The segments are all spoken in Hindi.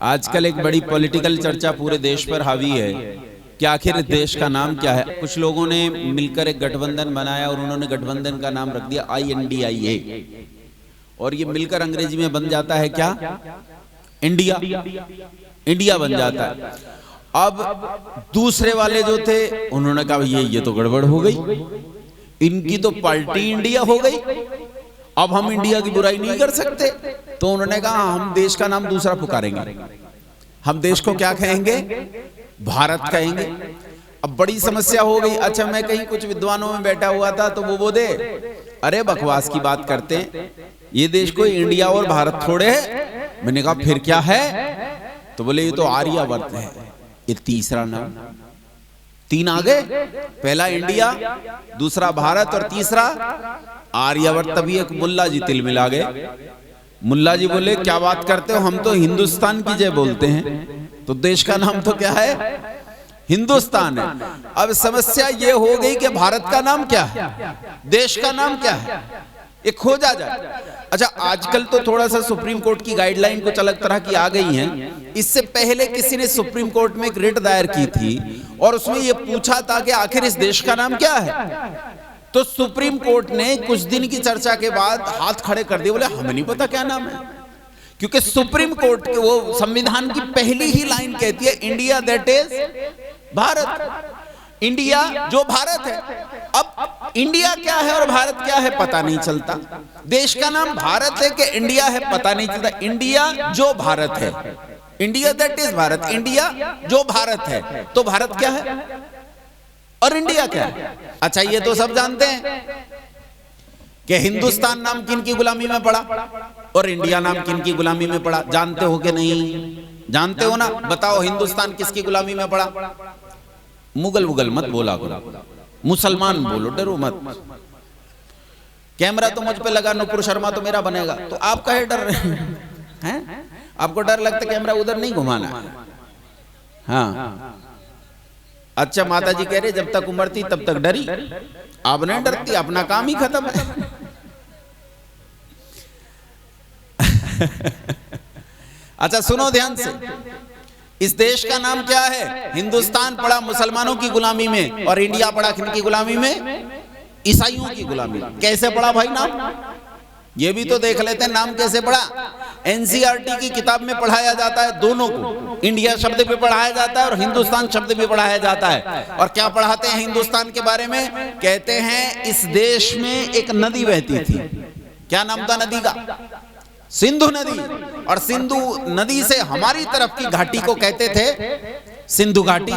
आजकल एक बड़ी पॉलिटिकल चर्चा पूरे देश पर हावी है कि आखिर इस देश का नाम क्या है। कुछ लोगों ने मिलकर एक गठबंधन बनाया और उन्होंने गठबंधन का नाम रख दिया INDIA, और ये मिलकर अंग्रेजी में बन जाता है क्या, इंडिया। इंडिया बन जाता है। अब दूसरे वाले जो थे उन्होंने कहा ये तो गड़बड़ हो गई, इनकी तो पार्टी इंडिया हो गई, अब हम इंडिया की बुराई नहीं कर सकते। तो उन्होंने कहा हम देश का नाम दूसरा पुकारेंगे, हम देश को क्या कहेंगे, भारत कहेंगे। अब बड़ी समस्या हो गई। अच्छा, मैं कहीं कुछ विद्वानों में बैठा हुआ था तो वो बोले अरे बकवास की बात करते हैं, ये देश कोई इंडिया और भारत थोड़े है। मैंने कहा फिर क्या है? तो बोले ये तो आर्यावर्त है, ये तीसरा नाम। तीन आ गए, पहला इंडिया, दूसरा भारत और तीसरा आर्यावर्त। तभी एक मुल्ला जी तिल मिला गए। मुल्ला जी बोले क्या बात करते हो, हम तो हिंदुस्तान की जय बोलते हैं, तो देश का नाम तो क्या है, हिंदुस्तान है। अब समस्या ये हो गई कि भारत का नाम क्या है, देश का नाम क्या है, ये खोजा जाए। अच्छा, आजकल तो थोड़ा सा सुप्रीम कोर्ट की गाइडलाइन कुछ अलग तरह की आ गई है। इससे पहले किसी ने सुप्रीम कोर्ट में एक रिट दायर की थी और उसमें यह पूछा था कि आखिर इस देश का नाम क्या है। तो सुप्रीम कोर्ट ने कुछ दिन की चर्चा के बाद हाथ खड़े कर दिए, बोले हमें नहीं पता क्या नाम है, क्योंकि सुप्रीम कोर्ट के वो संविधान की पहली ही लाइन कहती है India that is Bharat, India जो भारत है। अब इंडिया क्या है और भारत क्या है पता नहीं चलता। देश का नाम भारत है कि इंडिया है पता नहीं चलता। इंडिया जो भारत है, India that is Bharat, India जो भारत है, तो भारत क्या है और इंडिया क्या है। अच्छा, ये तो सब जानते हैं कि हिंदुस्तान नाम किन की गुलामी में पड़ा और इंडिया नाम किन की गुलामी में पड़ा। जानते हो कि नहीं? जानते हो ना? बताओ हिंदुस्तान किसकी गुलामी में पड़ा? मुगल वुगल मत बोला करो, मुसलमान बोलो, डरो मत। कैमरा तो मुझ पे लगा, नुपुर शर्मा तो मेरा बनेगा, तो आप काहे डर रहे हैं? आपको डर लगता कैमरा उधर नहीं घुमाना है? हाँ, अच्छा, माता जी कह रहे जब तक उम्र थी तब तक डरी, अब नहीं डरती, अपना काम ही खत्म है। अच्छा सुनो ध्यान से, इस देश का नाम क्या है? हिंदुस्तान पड़ा मुसलमानों की गुलामी में और इंडिया पड़ा किनकी गुलामी में? ईसाइयों की गुलामी। कैसे पड़ा भाई नाम? ये भी तो देख लेते हैं नाम कैसे पड़ा। NCERT की किताब में पढ़ाया जाता है दोनों को, इंडिया शब्द भी पढ़ाया जाता है और हिंदुस्तान शब्द भी पढ़ाया जाता है। और क्या पढ़ाते हैं हिंदुस्तान के बारे में? कहते हैं इस देश में एक नदी बहती थी। क्या नाम था नदी का? सिंधु नदी। और सिंधु नदी से हमारी तरफ की घाटी को कहते थे सिंधु घाटी,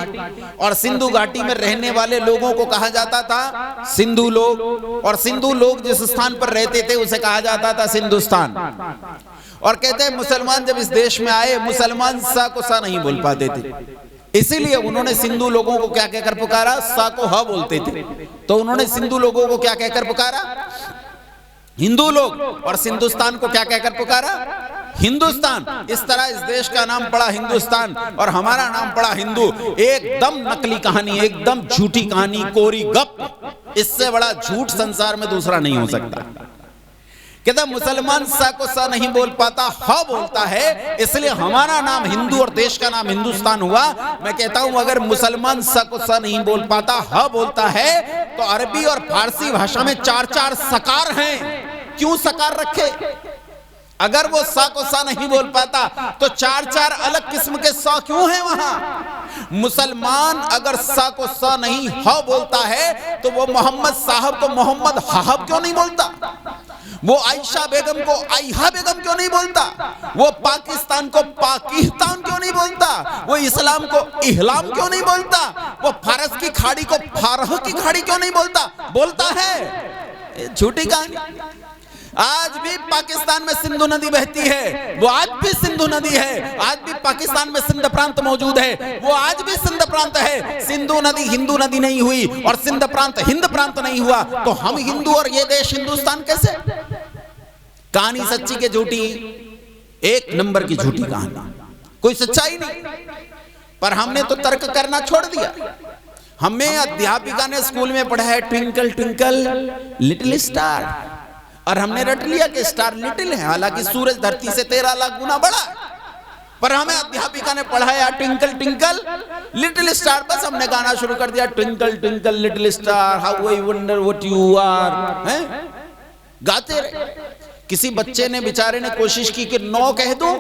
और सिंधु घाटी में रहने वाले लोगों को कहा जाता था सिंधु लोग, और सिंधु लोग जिस स्थान पर रहते थे उसे कहा जाता था सिंधुस्तान। और कहते हैं मुसलमान जब इस देश में आए, मुसलमान सा को सा नहीं बोल पाते थे, इसीलिए उन्होंने सिंधु लोगों को क्या कहकर पुकारा? सा को ह बोलते थे, तो उन्होंने सिंधु लोगों को क्या कहकर पुकारा? हिंदू लोग। और सिंधुस्तान को क्या कहकर पुकारा? हिंदुस्तान। इस तरह इस देश का नाम पड़ा हिंदुस्तान और हमारा नाम पड़ा हिंदू। एकदम नकली कहानी, एकदम झूठी कहानी, कोरी गप। इससे बड़ा झूठ संसार में दूसरा नहीं हो सकता। कहता मुसलमान सा को सा नहीं बोल पाता, ह बोलता है, इसलिए हमारा नाम हिंदू और देश का नाम हिंदुस्तान हुआ। मैं कहता हूं अगर मुसलमान सा को सा नहीं बोल पाता, ह बोलता है, तो अरबी और फारसी भाषा में 4-4 सकार हैं। क्यों सकार रखे? अगर वो सा को सा नहीं बोल पाता तो 4-4 अलग किस्म के सा क्यों हैं वहां? मुसलमान अगर सा को सा नहीं ह बोलता है तो वो मोहम्मद साहब को मोहम्मद हाहब क्यों नहीं बोलता? वो आयशा बेगम को आयहा बेगम क्यों नहीं बोलता? वो पाकिस्तान को पाकिस्तान क्यों नहीं बोलता? वो इस्लाम को इस्लाम क्यों नहीं बोलता? वो फारस की खाड़ी को फारह की खाड़ी क्यों नहीं बोलता? बोलता है। झूठी कहानी। आज भी पाकिस्तान में सिंधु नदी बहती है, वो आज भी सिंधु नदी है। आज भी पाकिस्तान में सिंध प्रांत मौजूद है, वो आज भी सिंध प्रांत है। सिंधु नदी हिंदू नदी नहीं हुई और सिंध प्रांत हिंद प्रांत नहीं हुआ, तो हम हिंदू और ये देश हिंदुस्तान कैसे? कहानी सच्ची के झूठी, एक नंबर की झूठी कहानी, कोई सच्चाई नहीं। पर हमने तो तर्क करना छोड़ दिया। हमें अध्यापिका ने स्कूल में पढ़ा है ट्विंकल ट्विंकल लिटिल स्टार, और हमने रट लिया कि स्टार लिटिल है, हालांकि सूरज धरती से 13 लाख गुना बड़ा है। पर हमें अध्यापिका ने पढ़ाया ट्विंकल ट्विंकल लिटिल स्टार, बस हमने गाना शुरू कर दिया twinkle twinkle little star how I wonder what you are, हैं गाते रहे। किसी बच्चे ने बेचारे ने कोशिश की कि नो कह दूं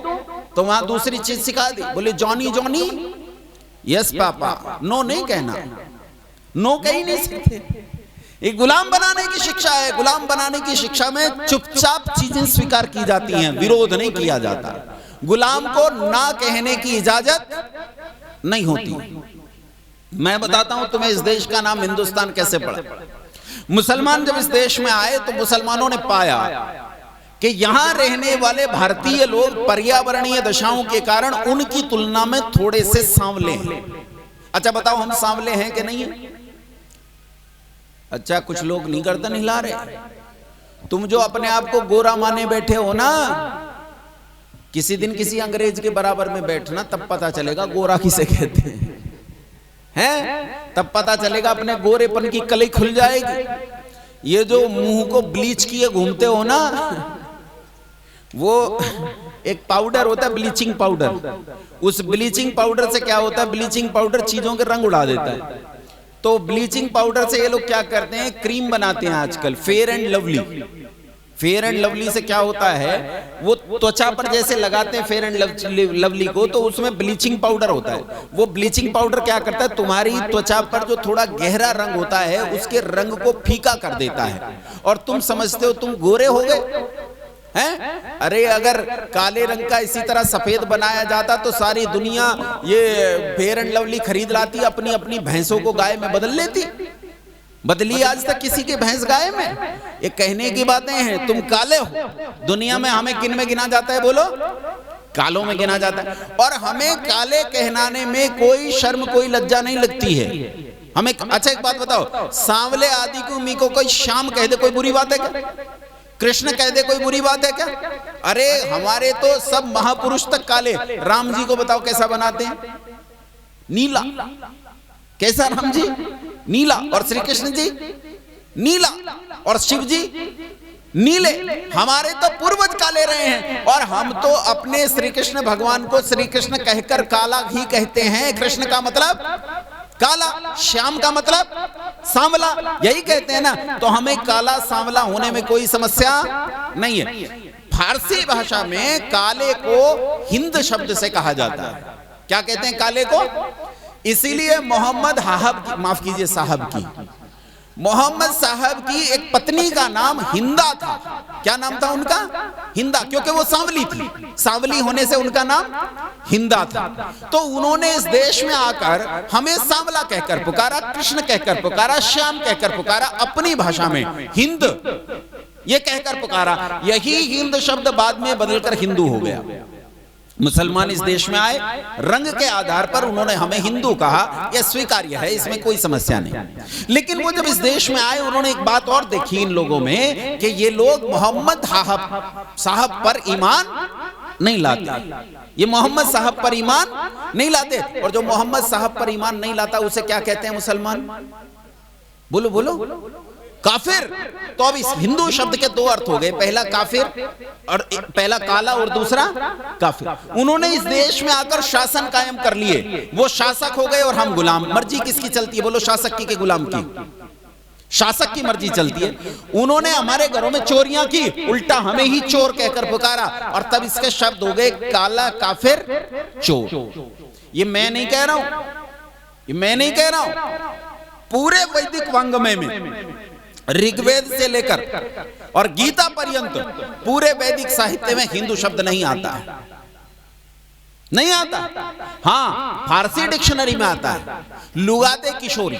तो वहां दूसरी चीज सिखा दी, बोले Johnny Johnny, yes papa, no नहीं कहना, नो कह ही नहीं सकते। एक गुलाम बनाने की शिक्षा है। गुलाम बनाने की शिक्षा में चुपचाप चीजें स्वीकार की जाती हैं, विरोध नहीं किया जाता। गुलाम को ना कहने की इजाजत नहीं होती। मैं बताता हूं तुम्हें इस देश का नाम हिंदुस्तान कैसे पड़ा। मुसलमान जब इस देश में आए तो मुसलमानों ने पाया कि यहां रहने वाले भारतीय लोग पर्यावरणीय दशाओं के कारण उनकी तुलना में थोड़े से सांवले हैं। अच्छा बताओ हम सांवले हैं कि नहीं है? अच्छा कुछ लोग नहीं गर्दन हिला रहे। तुम जो अपने आप को गोरा माने बैठे हो ना, किसी दिन किसी अंग्रेज के बराबर में बैठना, तब पता चलेगा गोरा किसे कहते हैं, तब पता चलेगा, अपने गोरेपन की कली खुल जाएगी। ये जो मुंह को ब्लीच किए घूमते हो ना, वो एक पाउडर होता है ब्लीचिंग पाउडर। उस ब्लीचिंग पाउडर से क्या होता है, ब्लीचिंग पाउडर चीजों के रंग उड़ा देता है। तो ब्लीचिंग पाउडर से ये लोग क्या करते हैं, क्रीम बनाते हैं आजकल, fair and lovely. Fair and lovely से क्या होता है, वो त्वचा पर जैसे लगाते हैं फेयर एंड लवली को, तो उसमें ब्लीचिंग पाउडर होता है। वो ब्लीचिंग पाउडर क्या करता है, तुम्हारी त्वचा पर जो थोड़ा गहरा रंग होता है उसके रंग को फीका कर देता है, और तुम समझते हो तुम गोरे हो गए हैं। अरे अगर काले रंग का इसी तरह सफेद बनाया जाता तो सारी दुनिया ये फेयर एंड लवली खरीद लाती, अपनी अपनी भैंसों को गाय में बदल लेती। बदली आज तक किसी की भैंस गाय में? ये कहने की बातें हैं। तुम काले हो, दुनिया में हमें किन में गिना जाता है, बोलो? कालों में गिना जाता है। और हमें काले कहनाने में कोई शर्म कोई लज्जा नहीं लगती है हमें। अच्छा एक बात बताओ, सांवले आदि को मी को कोई शाम कह दे, कोई बुरी बात है क्या? कृष्ण कह दे, कोई बुरी बात है क्या? अरे हमारे तो सब महापुरुष तक काले। राम जी को बताओ कैसा बनाते हैं, नीला। कैसा राम जी? नीला। और श्री कृष्ण जी नीला, और शिव जी नीले। हमारे तो पूर्वज काले रहे हैं, और हम तो अपने श्री कृष्ण भगवान को श्री कृष्ण कहकर काला ही कहते हैं। कृष्ण का मतलब काला, श्याम का मतलब सांवला, यही कहते हैं ना। तो हमें काला सांवला होने में कोई समस्या नहीं है। फारसी भाषा में काले को हिंद शब्द से कहा जाता है। क्या कहते हैं काले को? इसीलिए मोहम्मद साहब की मोहम्मद साहब की एक पत्नी का नाम हिंदा था। क्या नाम था उनका? हिंदा, क्योंकि वो सांवली थी। सांवली होने से उनका नाम हिंदा था। तो उन्होंने इस देश में आकर हमें सांवला कहकर पुकारा, कृष्ण कहकर पुकारा, श्याम कहकर पुकारा, अपनी भाषा में हिंद ये कहकर पुकारा। यही हिंद शब्द बाद में बदलकर हिंदू हो गया। मुसलमान इस देश में आए, रंग के आधार पर उन्होंने हमें हिंदू कहा, यह स्वीकार्य है, इसमें कोई समस्या नहीं। लेकिन वो जब इस देश में आए, उन्होंने एक बात और देखी इन लोगों में कि ये लोग मोहम्मद साहब पर ईमान नहीं लाते। ये मोहम्मद साहब पर ईमान नहीं लाते। और जो मोहम्मद साहब पर ईमान नहीं लाता उसे क्या कहते हैं मुसलमान? बोलो बोलो, काफिर। तो अब इस हिंदू शब्द के दो अर्थ हो गए, पहला काफिर, और पहला काला और दूसरा काफिर। उन्होंने इस देश में आकर शासन कायम कर लिए। वो शासक हो गए और हम गुलाम। मर्जी किसकी चलती है, बोलो? शासक की के गुलाम की? शासक की मर्जी चलती है। उन्होंने हमारे घरों में चोरियां की, उल्टा हमें ही चोर कहकर पुकारा, और तब इसके शब्द हो गए काला, काफिर, चोर। ये मैं नहीं कह रहा हूं, ये मैं नहीं कह रहा हूं। पूरे वैदिक वांग्मय में ऋग्वेद से लेकर और गीता पर्यंत पूरे वैदिक साहित्य में हिंदू शब्द नहीं आता है, नहीं आता। हाँ, फारसी डिक्शनरी में आता है। लुगाते किशोरी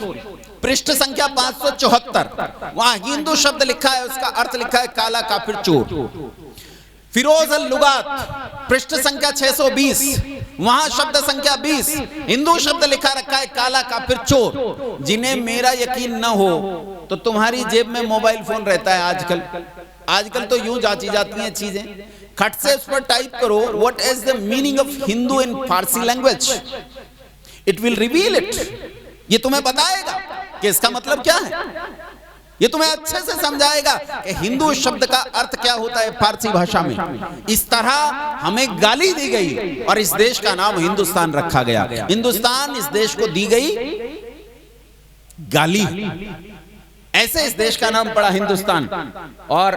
पृष्ठ संख्या 574, वहां हिंदू शब्द लिखा है, उसका अर्थ लिखा है काला, काफिर, चोर। फिरोज अल लुगात पृष्ठ संख्या 620, वहां शब्द संख्या 20 हिंदू शब्द लिखा रखा है काला, काफिर, चोर। जिन्हें मेरा यकीन न हो तो तुम्हारी जेब में मोबाइल फोन रहता है आजकल तो यूं जांची जाती हैं चीजें। खट से उस पर टाइप करो what is the meaning of Hindu in Farsi language, it will reveal it. ये तुम्हें बताएगा कि इसका मतलब क्या है। ये तुम्हें अच्छे से समझाएगा कि हिंदू शब्द का अर्थ क्या होता है फारसी भाषा में। इस तरह हमें गाली दी गई और इस देश का नाम हिंदुस्तान रखा गया। हिंदुस्तान इस देश को दी गई गाली, ऐसे इस देश का नाम पड़ा हिंदुस्तान और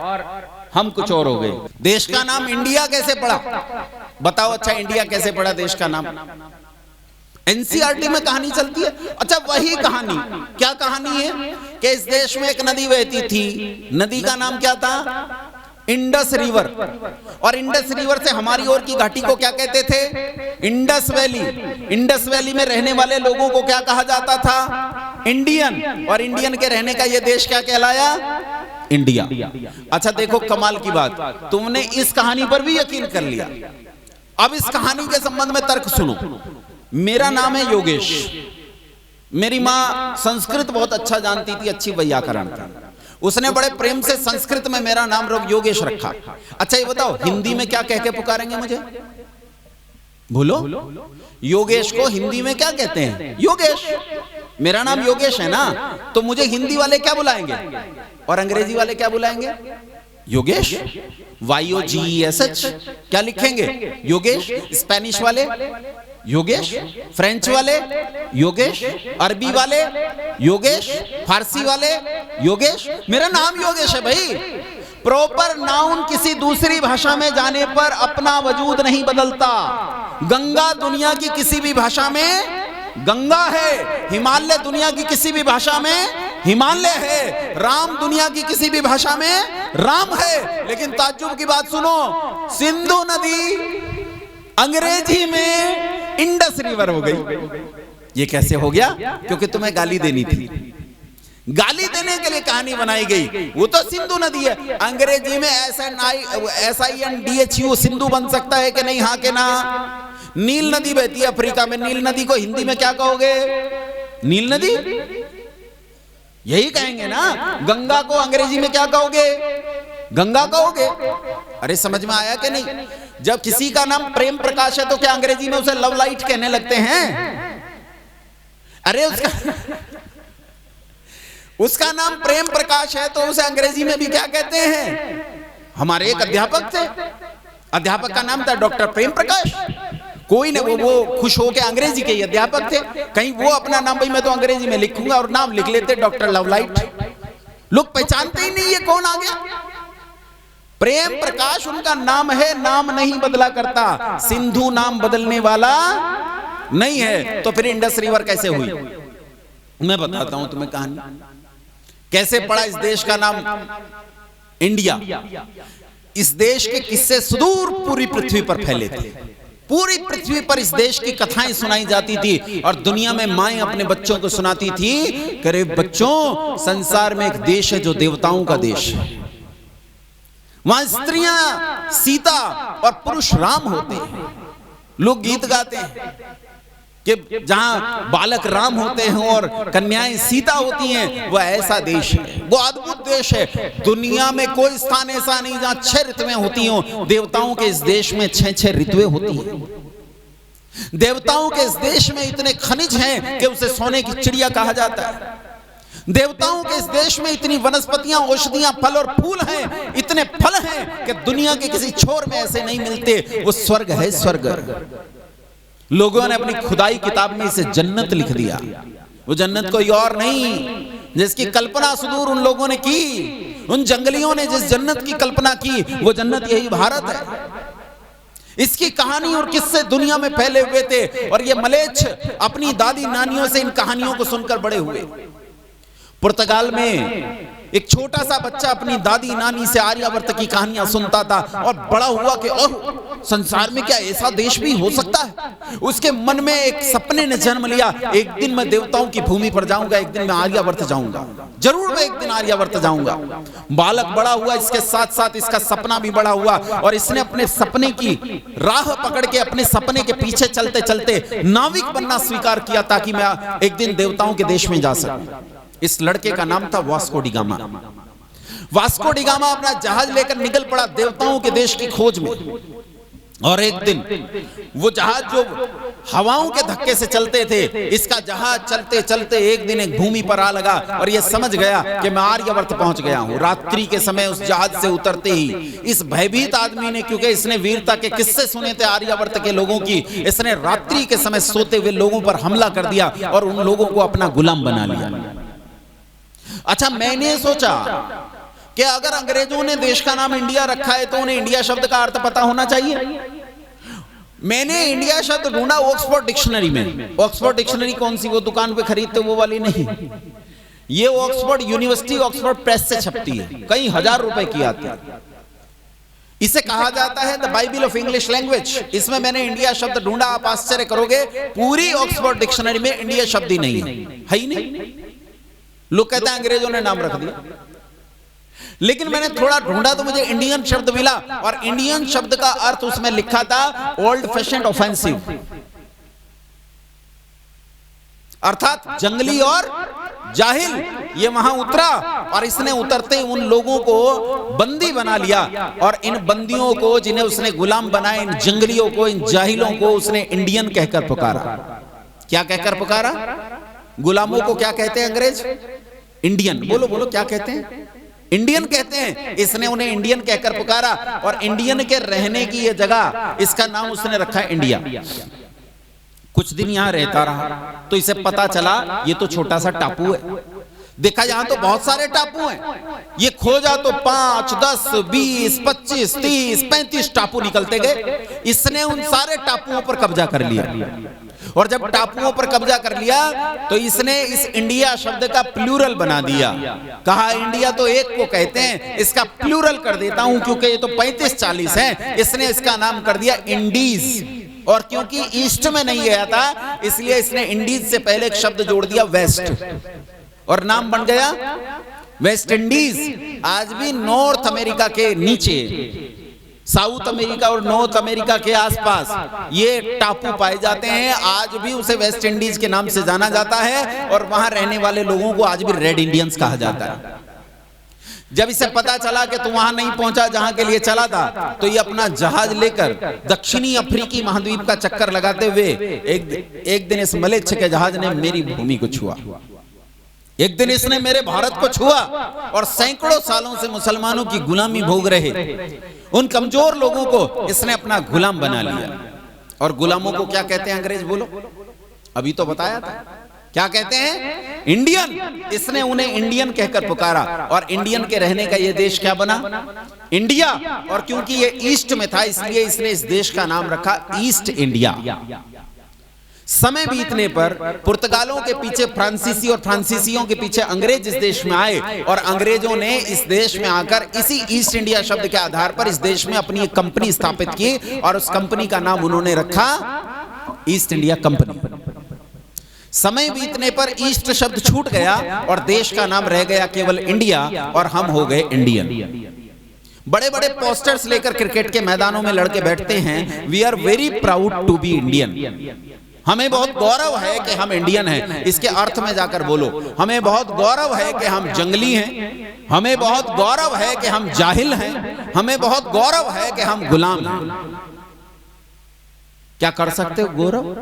हम कुछ और हो गए। देश का नाम इंडिया कैसे पड़ा बताओ? अच्छा, इंडिया कैसे पड़ा देश का नाम? एनसीईआरटी में कहानी चलती है। अच्छा, वही कहानी, क्या कहानी है कि इस देश में एक नदी बहती थी, नदी का नाम क्या था? Indus river. और इंडस रिवर से हमारी ओर की घाटी को क्या कहते थे? Indus valley. इंडस वैली में रहने वाले लोगों को क्या कहा जाता था? इंडियन। और इंडियन के रहने का यह देश क्या कहलाया? इंडिया। अच्छा देखो कमाल की बात, तुमने इस कहानी पर भी यकीन कर लिया। अब इस कहानी के संबंध में तर्क सुनो। मेरा नाम है योगेश, मेरी माँ संस्कृत बहुत अच्छा जानती थी, अच्छी व्याकरण थी, उसने बड़े प्रेम से संस्कृत में मेरा नाम योगेश रखा। अच्छा ये बताओ हिंदी में क्या कह के पुकारेंगे मुझे? बोलो, योगेश को हिंदी में क्या कहते हैं? योगेश। मेरा नाम योगेश है ना, तो मुझे हिंदी वाले क्या बुलाएंगे और अंग्रेजी वाले क्या बुलाएंगे? योगेश। YOGESH क्या लिखेंगे? योगेश। स्पेनिश वाले योगेश, फ्रेंच वाले योगेश, अरबी वाले योगेश, फारसी वाले योगेश। मेरा नाम योगेश है भाई। प्रॉपर नाउन किसी दूसरी भाषा में जाने पर अपना वजूद नहीं बदलता। गंगा दुनिया की किसी भी भाषा में गंगा है, हिमालय दुनिया की किसी भी भाषा में हिमालय है, राम दुनिया की किसी भी भाषा में राम है। लेकिन ताज्जुब की बात सुनो, सिंधु नदी अंग्रेजी में इंडस रिवर हो गई। ये कैसे हो गया? क्योंकि तुम्हें गाली देनी थी, गाली देने के लिए कहानी बनाई गई। वो तो सिंधु नदी है, अंग्रेजी में SINDHU सिंधु बन सकता है कि नहीं? हाँ के ना? नील नदी बहती है अफ्रीका में, नील नदी को हिंदी में क्या कहोगे? नील नदी, यही कहेंगे ना। गंगा को अंग्रेजी में क्या कहोगे? गंगा कहोगे। अरे समझ में आया कि नहीं? जब किसी का नाम प्रेम प्रकाश है तो क्या अंग्रेजी में उसे लव लाइट कहने लगते हैं? अरे उसका नाम प्रेम प्रकाश है तो उसे अंग्रेजी में भी क्या कहते हैं? हमारे एक अध्यापक थे, अध्यापक का नाम था डॉक्टर प्रेम प्रकाश। कोई ने वो खुश हो के अंग्रेजी के अध्यापक थे, कहीं वो अपना नाम भाई मैं तो अंग्रेजी में लिखूंगा और नाम लिख लेते डॉक्टर लव लाइट। लोग पहचानते ही नहीं ये कौन आ गया। प्रेम प्रकाश उनका नाम है, नाम नहीं बदला करता। सिंधु नाम बदलने वाला नहीं है। तो फिर इंडस रिवर कैसे हुई? मैं बताता हूं तुम्हें कहानी। कैसे पड़ा इस देश का नाम इंडिया? इस देश के किस्से सुदूर पूरी पृथ्वी पर फैले थे। पूरी पृथ्वी पर इस देश की कथाएं सुनाई जाती थी और दुनिया में माएं अपने बच्चों को सुनाती थी, करे बच्चों संसार में एक देश है जो देवताओं का देश है। वहां स्त्रियां सीता और पुरुष राम होते हैं। लोग गीत गाते हैं कि जहां बालक राम होते हैं और कन्याएं सीता होती हैं, वह ऐसा देश है, वो अद्भुत देश है। दुनिया में कोई स्थान ऐसा नहीं जहां 6 ऋतुएं होती हों। देवताओं के इस देश में 6 ऋतुएं होती हैं। देवताओं के इस देश में इतने खनिज हैं कि उसे सोने की चिड़िया कहा जाता है। देवताओं के इस देश में इतनी वनस्पतियां, औषधियां, फल और फूल हैं, इतने फल हैं कि दुनिया के किसी छोर में ऐसे नहीं मिलते। वो स्वर्ग है, स्वर्ग। लोगों ने अपनी खुदाई किताब में इसे जन्नत लिख दिया। वो जन्नत कोई और नहीं, जिसकी कल्पना सुदूर उन लोगों ने की, उन जंगलियों ने जिस जन्नत की कल्पना की, वो जन्नत यही भारत है। इसकी कहानी और किस्से दुनिया में फैले हुए थे और ये मलेच्छ अपनी दादी नानियों से इन कहानियों को सुनकर बड़े हुए। पुर्तगाल में एक छोटा सा बच्चा अपनी दादी नानी से आर्यावर्त की कहानियां सुनता था और बड़ा हुआ कि और संसार में क्या ऐसा देश भी हो सकता है। उसके मन में एक सपने ने जन्म लिया, एक दिन मैं देवताओं की भूमि पर जाऊंगा, एक दिन मैं आर्यावर्त जाऊंगा, जरूर मैं एक दिन आर्यावर्त जाऊंगा। बालक बड़ा हुआ, इसके साथ साथ इसका सपना भी बड़ा हुआ और इसने अपने सपने की राह पकड़ के अपने सपने के पीछे चलते चलते नाविक बनना स्वीकार किया ताकि मैं एक दिन देवताओं के देश में जा सकूं। इस लड़के का नाम था Vasco D gamma. Vasco D gamma अपना जहाज लेकर निकल पड़ा देवताओं के देश की खोज में। और एक दिन वो जहाज जो हवाओं के धक्के से चलते थे, इसका जहाज चलते चलते एक दिन एक भूमि पर आ लगा और ये समझ गया कि मैं आर्यवर्त पहुंच गया हूं। रात्रि के समय उस जहाज से उतरते ही इस भयभीत आदमी ने, क्योंकि इसने वीरता के किस्से सुने थे आर्यवर्त के लोगों की, इसने रात्रि के समय सोते हुए लोगों पर हमला कर दिया और उन लोगों को अपना गुलाम बना लिया। अच्छा, मैंने सोचा कि अगर अंग्रेजों ने देश का नाम इंडिया रखा है तो उन्हें इंडिया शब्द का अर्थ पता होना चाहिए। मैंने इंडिया शब्द ढूंढा ऑक्सफोर्ड डिक्शनरी में। ऑक्सफोर्ड डिक्शनरी कौन सी, वो दुकान पे खरीदते वो वाली नहीं, ये ऑक्सफोर्ड यूनिवर्सिटी ऑक्सफोर्ड प्रेस से छपती है, कई हजार रुपए की आती है। इसे कहा जाता है the Bible of English language. इसमें मैंने इंडिया शब्द ढूंढा, आप आश्चर्य करोगे पूरी ऑक्सफोर्ड डिक्शनरी में इंडिया शब्द ही नहीं है ही नहीं। लोग कहते हैं अंग्रेजों ने नाम रख दिया, लेकिन मैंने थोड़ा ढूंढा तो मुझे इंडियन शब्द मिला और इंडियन शब्द का अर्थ उसमें लिखा था ओल्ड फैशन्ड ऑफेंसिव, अर्थात जंगली और जाहिल। ये वहां उतरा और इसने उतरते उन लोगों को बंदी बना लिया और इन बंदियों को, जिन्हें उसने गुलाम बनाया, इन जंगलियों को, इन जाहिलों को उसने इंडियन कहकर पुकारा। क्या कहकर पुकारा? गुलामों को क्या कहते हैं अंग्रेज? इंडियन। बोलो बोलो, क्या कहते हैं? इंडियन कहते हैं। इसने उन्हें इंडियन कहकर पुकारा और इंडियन के रहने की यह जगह, इसका नाम उसने रखा है इंडिया। कुछ दिन यहां रहता रहा तो इसे पता चला ये तो छोटा सा टापू है। देखा यहां तो बहुत सारे टापू हैं, ये खोजा तो 5, 10, 20, 25, 30, 35 टापू निकलते गए। इसने उन सारे टापुओं पर कब्जा कर लिया और जब टापुओं पर कब्जा कर लिया तो इसने इस इंडिया शब्द का प्लूरल बना दिया। कहा इंडिया तो एक को कहते हैं, इसका प्लूरल कर देता हूं क्योंकि ये तो 35-40 है। इसने इसका नाम कर दिया इंडीज। और क्योंकि ईस्ट में नहीं गया था इसलिए इसने इंडीज से पहले एक शब्द जोड़ दिया वेस्ट और नाम बन गया वेस्ट इंडीज। आज भी नॉर्थ अमेरिका के नीचे, साउथ अमेरिका और नॉर्थ अमेरिका के आसपास ये टापू पाए जाते हैं। आज भी उसे वेस्ट इंडीज के नाम से जाना जाता है और वहां रहने वाले लोगों को आज भी रेड इंडियंस कहा जाता है। जब इसे पता चला कि तू वहां नहीं पहुंचा जहां के लिए चला था तो ये अपना जहाज लेकर दक्षिणी अफ्रीकी महाद्वीप का चक्कर लगाते हुए एक दिन इस मलेच्छ के जहाज ने मेरी भूमि को छुआ। एक दिन इसने मेरे भारत को छुआ और सैकड़ों सालों से मुसलमानों की गुलामी भोग रहे उन कमजोर लोगों को इसने अपना गुलाम बना लिया। और गुलामों को क्या कहते हैं अंग्रेज? बोलो, अभी तो बताया था। क्या कहते हैं? इंडियन। इसने उन्हें इंडियन कहकर पुकारा और इंडियन के रहने का ये देश क्या बना? इंडिया। और क्योंकि ये ईस्ट में था इसलिए इसने इस देश का नाम रखा ईस्ट इंडिया। समय बीतने पर पुर्तगालों के पीछे फ्रांसीसी और फ्रांसीसियों के पीछे अंग्रेज इस देश में आए और अंग्रेजों ने इस देश में आकर इसी ईस्ट इंडिया शब्द के आधार पर इस देश में अपनी एक कंपनी स्थापित की और उस कंपनी का नाम उन्होंने रखा ईस्ट इंडिया कंपनी। समय बीतने पर ईस्ट शब्द छूट गया और देश का नाम रह गया केवल इंडिया और हम हो गए इंडियन। बड़े बड़े पोस्टर्स लेकर क्रिकेट के मैदानों में लड़के बैठते हैं, we are very proud to be Indian. हमें बहुत गौरव है कि हम इंडियन हैं। इसके अर्थ में जाकर बोलो, हमें बहुत गौरव है कि हम जंगली हैं, हमें बहुत गौरव है कि हम जाहिल हैं, हमें बहुत गौरव है कि हम गुलाम हैं। क्या कर सकते हो गौरव?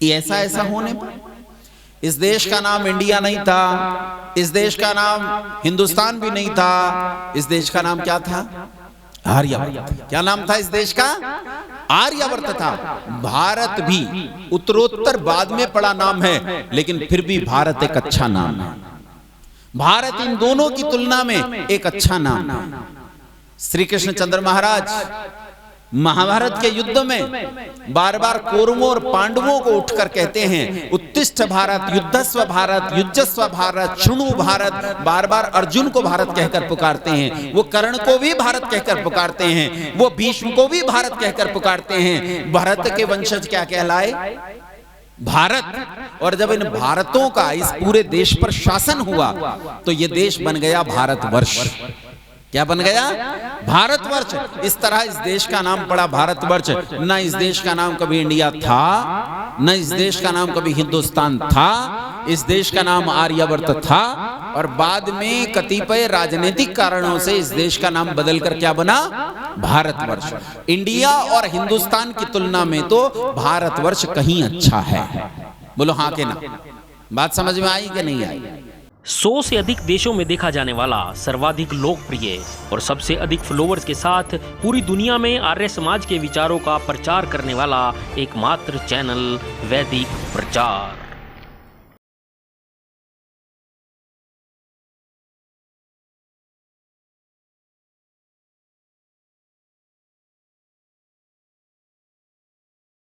ऐसा होने पर इस देश का नाम इंडिया नहीं था, इस देश का नाम हिंदुस्तान भी नहीं था, इस देश का नाम क्या था? आर्यवर्त। क्या नाम था इस देश का? आर्यवर्त था। भारत भी उत्तरोत्तर बाद में पड़ा नाम है लेकिन फिर भी भारत एक अच्छा नाम है। भारत इन दोनों की तुलना में एक अच्छा नाम है। श्री कृष्णचंद्र महाराज महाभारत के युद्ध में बार बार कौरवों और पांडवों को उठकर कहते हैं उत्तिष्ठ भारत, युद्धस्व भारत, युजस्व भारत, शृणु भारत। बार बार अर्जुन को भारत कहकर पुकारते हैं, वो कर्ण को भी भारत कहकर पुकारते हैं, वो भीष्म को भी भारत कहकर पुकारते हैं। भारत के वंशज क्या कहलाए? भारत। और जब इन भारतों का इस पूरे देश पर शासन हुआ तो ये देश बन गया भारतवर्ष। क्या बन गया? भारतवर्ष। इस तरह इस देश का नाम पड़ा भारतवर्ष। न इस देश का नाम कभी इंडिया था, न इस देश का नाम कभी हिंदुस्तान था। इस देश का नाम आर्यवर्त था और बाद में कतिपय राजनीतिक कारणों से इस देश का नाम बदलकर क्या बना? भारतवर्ष। इंडिया और हिंदुस्तान की तुलना में तो भारतवर्ष कहीं अच्छा है। बोलो हाँ के ना? बात समझ में आई कि नहीं आई? 100 से अधिक देशों में देखा जाने वाला, सर्वाधिक लोकप्रिय और सबसे अधिक फॉलोअर्स के साथ पूरी दुनिया में आर्य समाज के विचारों का प्रचार करने वाला एकमात्र चैनल वैदिक प्रचार।